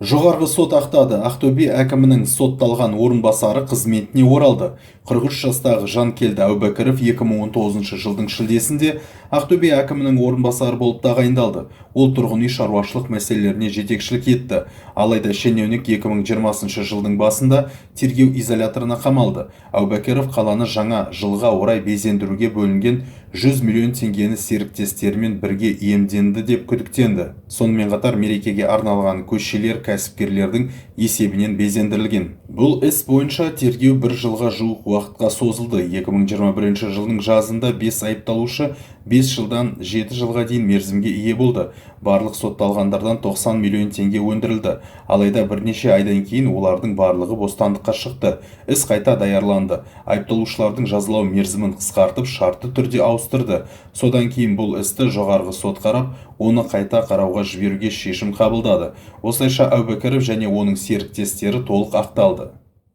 Жоғарғы сот ақтады. Ақтөбе әкімінің сотталған орынбасары қызметіне оралды. 43 жастағы Жанкелді Әубәкіров 2019 жылдың шілдесінде Ақтөбе әкімінің орынбасары болып тағайындалды. Ол тұрғын үй шаруашылық мәселелеріне жетекшілік етті. Алайда шенеунік 2020 жылдың басында тергеу изоляторына қамалды. Әубәкіров қаланы жаңа жылға орай безендіруге бөлінген 100 миллион теңгені серіктестерімен бірге иемденді деп күдіктенді. Сонымен қатар мерекеге арналған көшелер кәсіпкерлердің есебінен безендірілген. Бұл іс бойынша тергеу бір жылға жуық уақытқа созылды. 2021 жылдың жазында 5 айыпталушы 5 жылдан 7 жылға дейін мерзімге ие болды. Барлық сотталғандардан 90 миллион теңге өндірілді. Алайда бірнеше айдан кейін олардың барлығы бостандыққа шықты. Іс қайта даярланды. Айыпталушылардың жазалау мерзімін қысқартып, шартты түрде ауыстырды. Содан кейін бұл істі жоғарғы сот қарап, оны қайта қарауға жіберуге шешім қабылдады. Осылайша Әубәкіров және оның серіктестері толық ақталды.